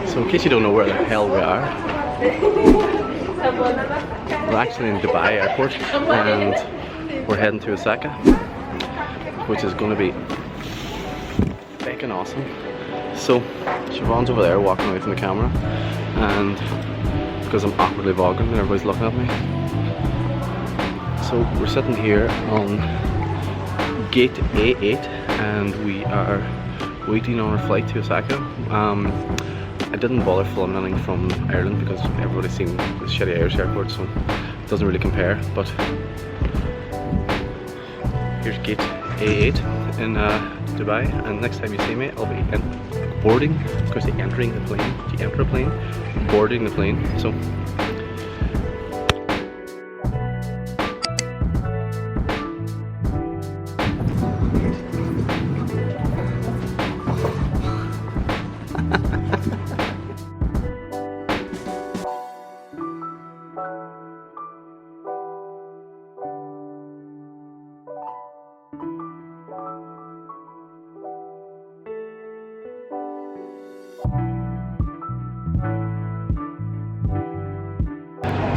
So in case you don't know where the hell we are, we're actually in Dubai airport and we're heading to Osaka, which is going to be fucking awesome. So Siobhan's over there walking away from the camera, and because I'm awkwardly vlogging and everybody's looking at me. So we're sitting here on gate A8 and we are waiting on our flight to Osaka. I didn't bother filming anything from Ireland because everybody's seen the shitty Irish airport, so it doesn't really compare. But here's gate A8 in Dubai, and next time you see me I'll be boarding, because they're entering the plane. You enter a plane, boarding the plane. So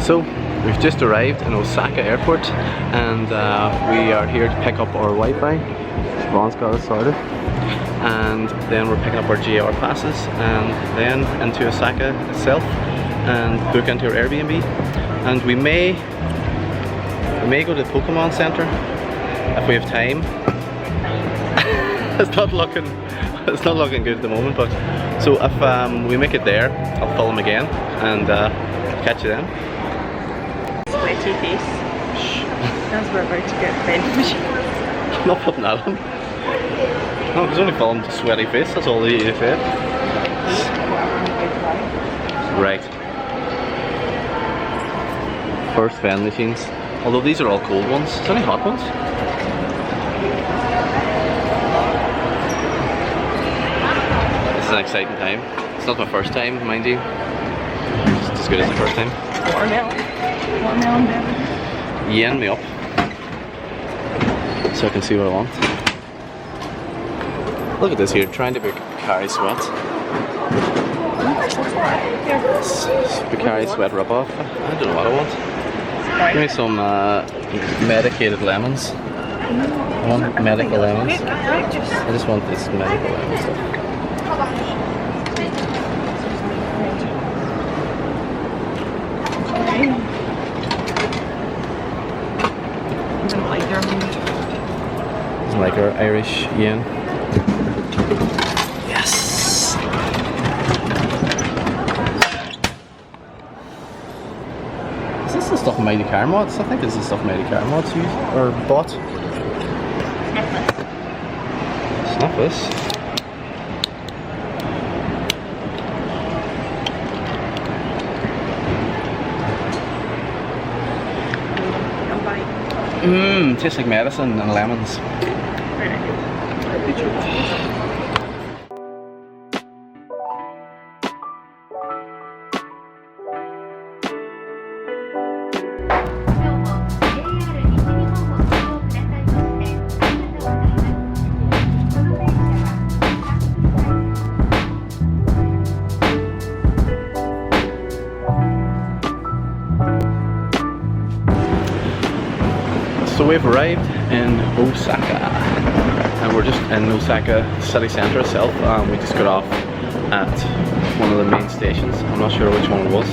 So we've just arrived in Osaka airport, and we are here to pick up our Wi-Fi. Siobhan's got us sorted, and then we're picking up our GR passes, and then into Osaka itself, and book into our Airbnb. And we may go to the Pokemon Center if we have time. It's not looking good at the moment, but so if we make it there, I'll film again and catch you then. Sweaty face. As we're about to get finished. I'm not putting that on. No, it's only filmed sweaty face, that's all you said. Right. First vending machines. Although these are all cold ones. Is there any hot ones? This is an exciting time. It's not my first time, mind you. It's as good as the first time. Watermelon beverage. Yen me up so I can see what I want. Look at this here, trying to book Picari Sweat. Picari Sweat rip-off. I don't know what I want. Give me some medicated lemons. I want medical lemons. I just want this medical lemon stuff. Like our Irish yen. Yes! Is this the stuff Mighty Car Mods? I think this is the stuff Mighty Car Mods use or bought. Snuff this. Mmm, tastes like medicine and lemons. So we've arrived in Osaka, and we're just in Osaka city centre itself. We just got off at one of the main stations. I'm not sure which one it was.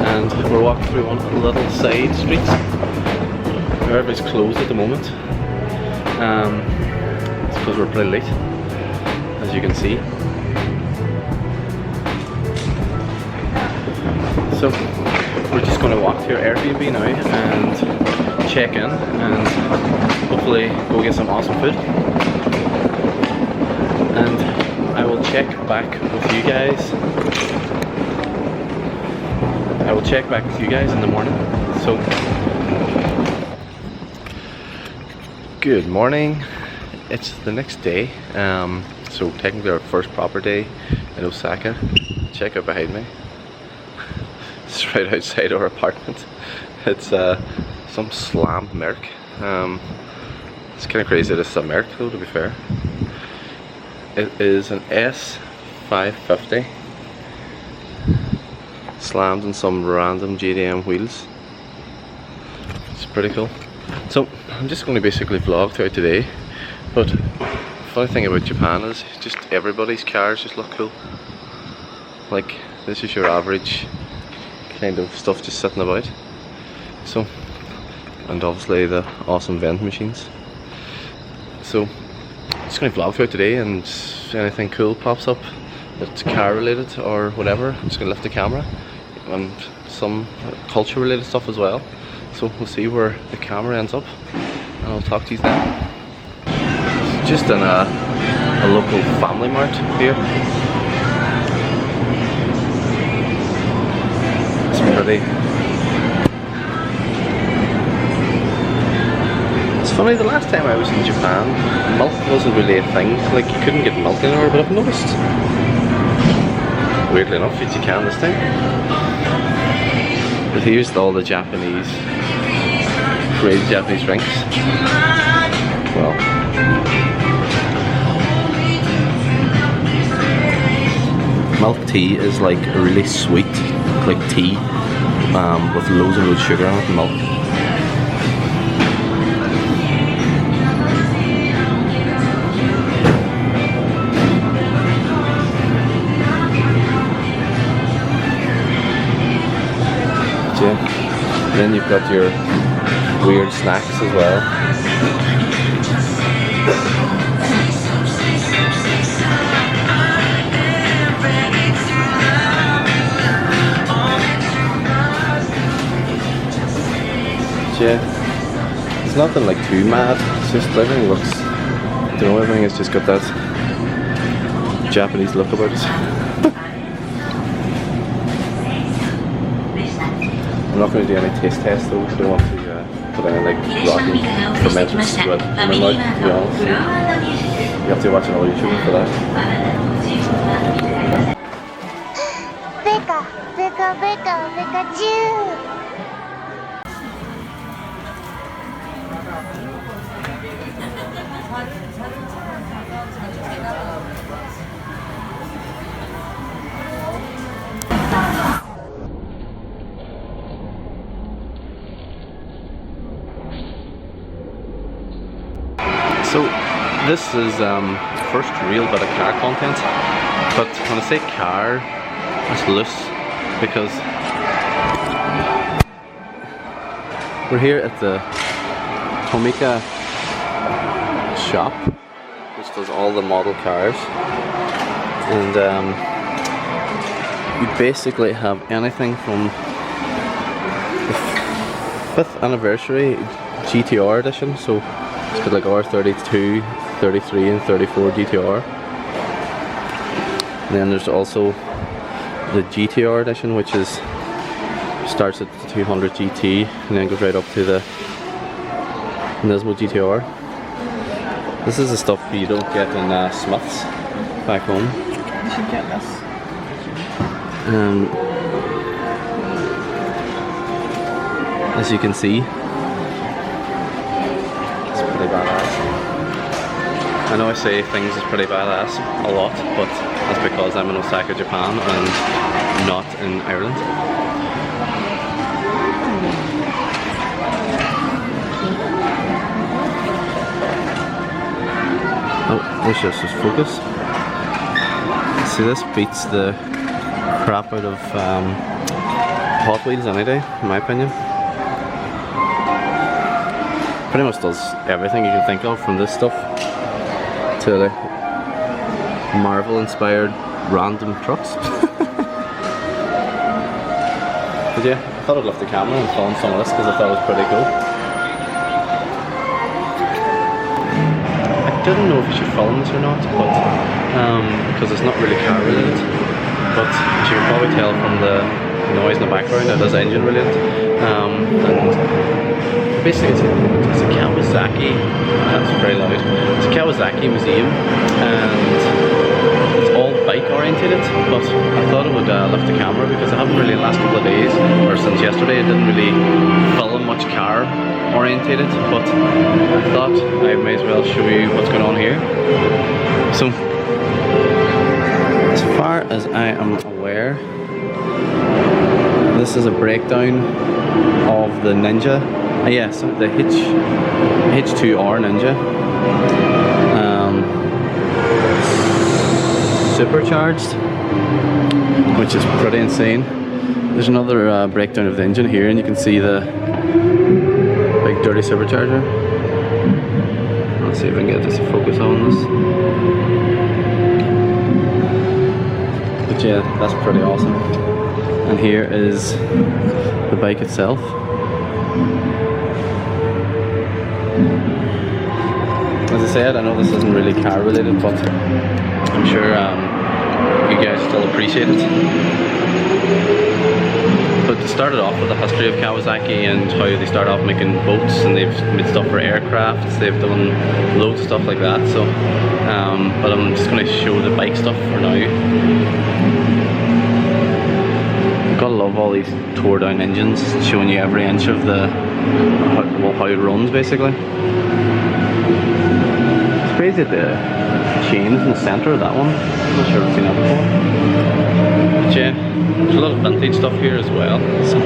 And we're walking through one of the little side streets. Everybody's closed at the moment. It's because we're pretty late, as you can see. So we're just going to walk to our Airbnb now and check in and hopefully go get some awesome food. And I will check back with you guys. I will check back with you guys in the morning. So, good morning. It's the next day. So technically our first proper day in Osaka. Check out behind me. It's right outside our apartment. It's some slam Merc. It's kind of crazy this is a Merc though, to be fair. It is an S550 slammed in some random JDM wheels. It's pretty cool. So I'm just going to basically vlog throughout today, but the funny thing about Japan is just everybody's cars just look cool. Like this is your average kind of stuff just sitting about. So, and obviously the awesome vent machines. So I'm just going to vlog throughout today, and anything cool pops up that's car related or whatever, I'm just going to lift the camera, and some culture related stuff as well. So we'll see where the camera ends up, and I'll talk to you then. Just in a local family mart here. It's pretty. It's funny, the last time I was in Japan, milk wasn't really a thing. Like you couldn't get milk anywhere, but I've noticed, weirdly enough, that you can this time. But he used all the Japanese, crazy Japanese drinks. Well, milk tea is like a really sweet, like tea, with loads and loads of sugar in it and milk. And then you've got your weird snacks as well. Yeah, it's nothing like too mad. It's just everything looks, I don't know, everything has just got that Japanese look about it. I'm not going to do any taste tests though, so I don't want to put any like rocky fermenters to it in my mouth, to be honest. You have to watch another YouTuber for that. Pika, Pika, Pika, Pikachu! So this is first real bit of car content, but when I say car, it's loose because we're here at the Tomica shop, which does all the model cars, and you basically have anything from the 5th anniversary GTR edition, so it's got like R32, 33 and 34 GTR. And then there's also the GTR edition, which is starts at the 200 GT and then goes right up to the Nismo GTR. This is the stuff you don't get in Smith's back home. You should get this. As you can see, pretty badass. I know I say things is pretty badass a lot, but that's because I'm in Osaka, Japan, and not in Ireland. Oh, this just is focus. See, this beats the crap out of Hot Wheels any day, in my opinion. Pretty much does everything you can think of, from this stuff to the Marvel inspired random trucks. But yeah, I thought I'd lift the camera and film some of this because I thought it was pretty cool. I didn't know if I should film this or not, but because it's not really car related, but as you can probably tell from the noise in the background, it is engine related. And basically it's a Kawasaki, that's very loud, it's a Kawasaki museum, and it's all bike orientated, but I thought I would lift the camera because I haven't really, the last couple of days, or since yesterday, I didn't really film much car orientated, but I thought I may as well show you what's going on here. So, as far as I am aware, this is a breakdown of the Ninja. Yes, the H2R Ninja. Supercharged, which is pretty insane. There's another breakdown of the engine here, and you can see the big dirty supercharger. Let's see if I can get this to focus on this. But yeah, that's pretty awesome. And here is the bike itself. As I said, I know this isn't really car related, but I'm sure you guys still appreciate it. But to start it off with the history of Kawasaki and how they start off making boats, and they've made stuff for aircrafts, they've done loads of stuff like that. So, but I'm just going to show the bike stuff for now. You've got to love all these tore down engines, showing you every inch of the how it runs basically. It's crazy the chains in the centre of that one. I'm not sure I've seen that before. But yeah, there's a lot of vintage stuff here as well. So.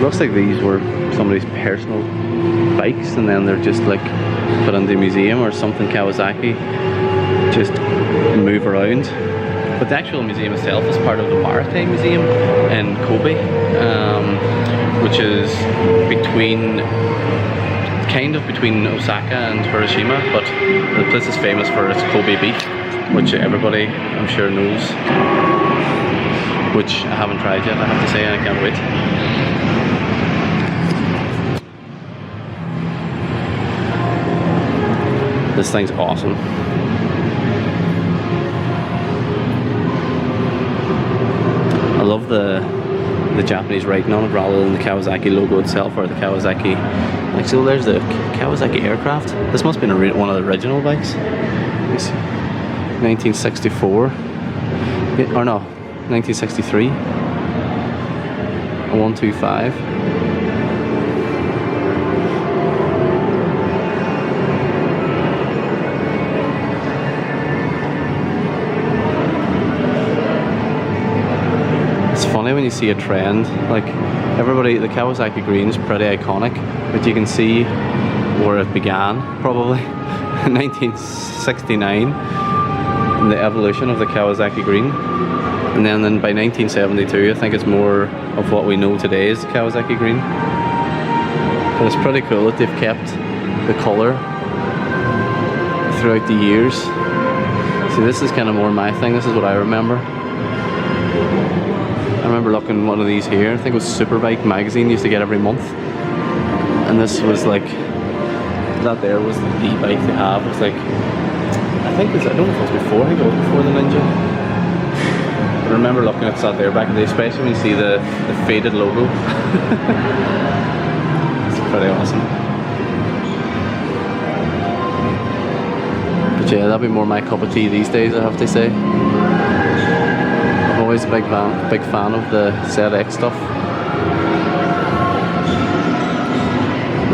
Looks like these were somebody's personal bikes, and then they're just like put into a museum or something. Kawasaki just move around. But the actual museum itself is part of the Maritime Museum in Kobe, which is kind of between Osaka and Hiroshima, but the place is famous for its Kobe beef, which everybody I'm sure knows, which I haven't tried yet, I have to say, and I can't wait. This thing's awesome. I love the Japanese writing on it rather than the Kawasaki logo itself, or the Kawasaki. Like, so there's the Kawasaki aircraft. This must have been one of the original bikes. 1964. Or no, 1963. A 125. Funny when you see a trend, like everybody, the Kawasaki green is pretty iconic, but you can see where it began, probably in 1969, the evolution of the Kawasaki green, and then by 1972 I think it's more of what we know today as the Kawasaki green. But it's pretty cool that they've kept the colour throughout the years. See, this is kind of more my thing, this is what I remember. I remember looking at one of these here, I think it was Superbike magazine, used to get every month. And this was like, that there was the bike they have. It was like, I think it was, I don't know if it was before, I think it was before the Ninja. But I remember looking at that there back in the day, especially when you see the faded logo. It's pretty awesome. But yeah, that'd be more my cup of tea these days, I have to say. Always a big fan of the ZX stuff.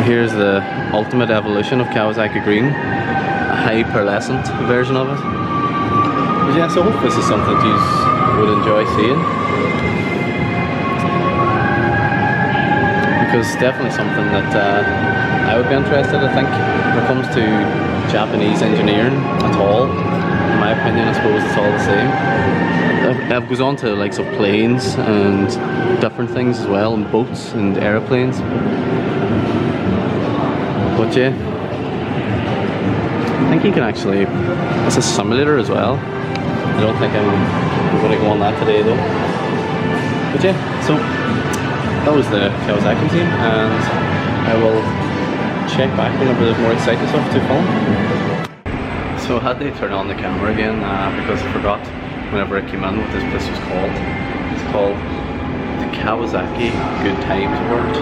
Here's the ultimate evolution of Kawasaki green, a high pearlescent version of it. But yeah, so hopefully this is something that you would enjoy seeing, because it's definitely something that I would be interested. I think when it comes to Japanese engineering at all, in my opinion, I suppose it's all the same. It goes on to the likes of planes and different things as well, and boats and aeroplanes. But yeah, I think you can actually, it's a simulator as well. I don't think I'm going to go on that today though. But yeah, so that was the Kawasaki museum, and I will check back whenever there's more exciting stuff to film. So I had to turn on the camera again because I forgot whenever I came in what this place was called. It's called the Kawasaki Good Times World.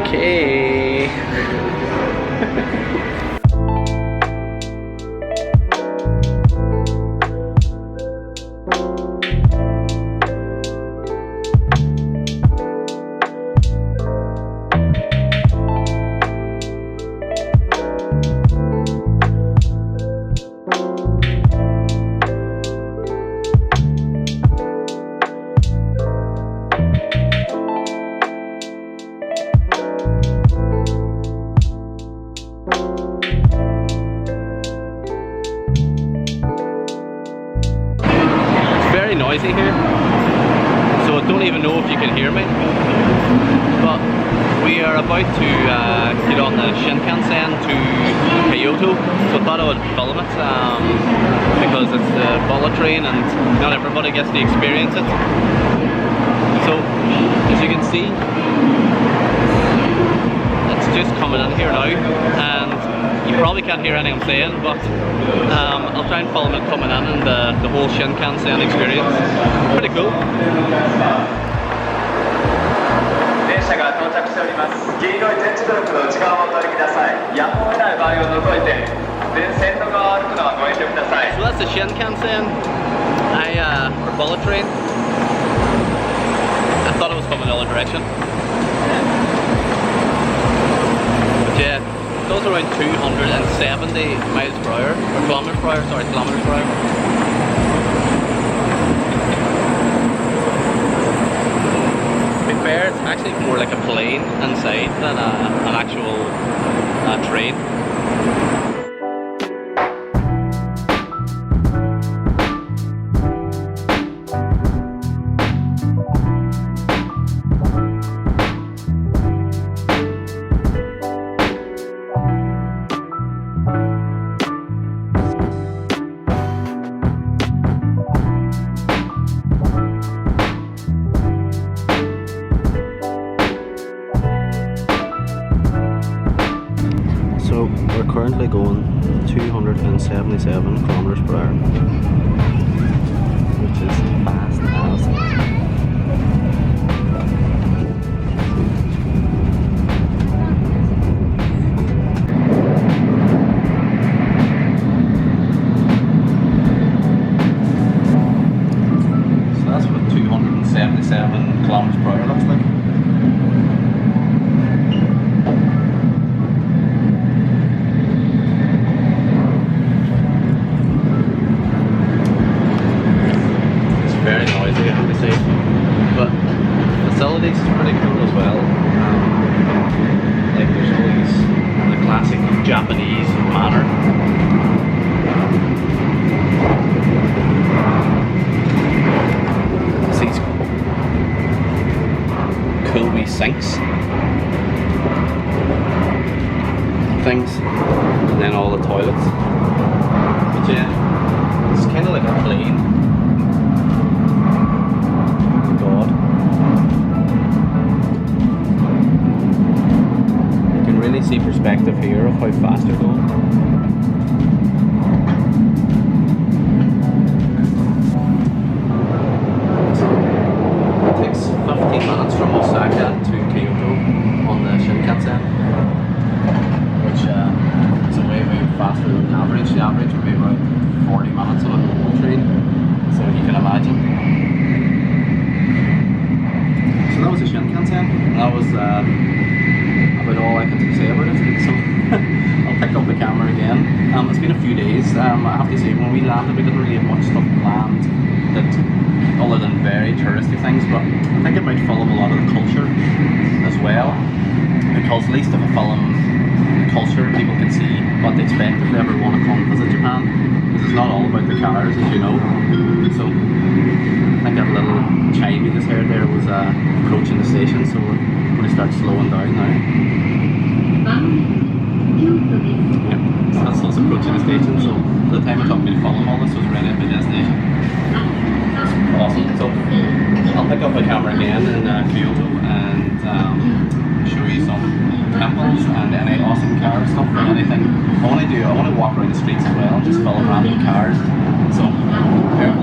Okay. Noisy here, so I don't even know if you can hear me, but we are about to get on the Shinkansen to Kyoto, so I thought I would film it because it's the bullet train and not everybody gets to experience it. So as you can see, it's just coming in here now, and you probably can't hear anything I'm saying, but I'll try and film it coming in and the whole Shinkansen experience. Pretty cool. 電車が到着しております。黄色い電池ドロップの内側をお通りください。やむを得ない場合を除いて、線路側を歩くのはご遠慮ください。 So that's the Shinkansen. For bullet train. I thought it was coming the other direction. But yeah, it goes around 270 miles per hour, or kilometers per hour, sorry, kilometers per hour. To be fair, it's actually more like a plane inside than an actual train. So we're currently going 277 kilometers per hour, which is fast as. So that's what 277 kilometers per hour looks like. Very noisy, I have to say, but facilities is pretty cool as well. Like there's always the classic Japanese manner. There's these cool wee sinks and things, and then all the toilets. But yeah, it's kind of like a plane. Really see perspective here of how fast they're going. It takes 15 minutes from Osaka to Kyoto on the Shinkansen, which is a way faster than average. The average would be about 40 minutes on a normal train, so you can imagine. So that was the Shinkansen. That was about all I can say about it, so I'll pick up the camera again. It's been a few days. I have to say, when we landed we didn't really have much stuff planned that other than very touristy things, but I think I might film a lot of the culture as well, because at least if I film the culture, people can see what they expect if they ever want to come visit Japan, because it's not all about the cars, as you know. So I think that little chime you just heard there was approaching the station, so we're going to start slowing down now. Yeah, so that's us approaching the station, so by the time it took me to film all this, I was ready at my destination. Awesome. So I'll pick up the camera again in Kyoto and show you some temples and any awesome car stuff or anything. I want to walk around the streets as well, just film random cars. So here.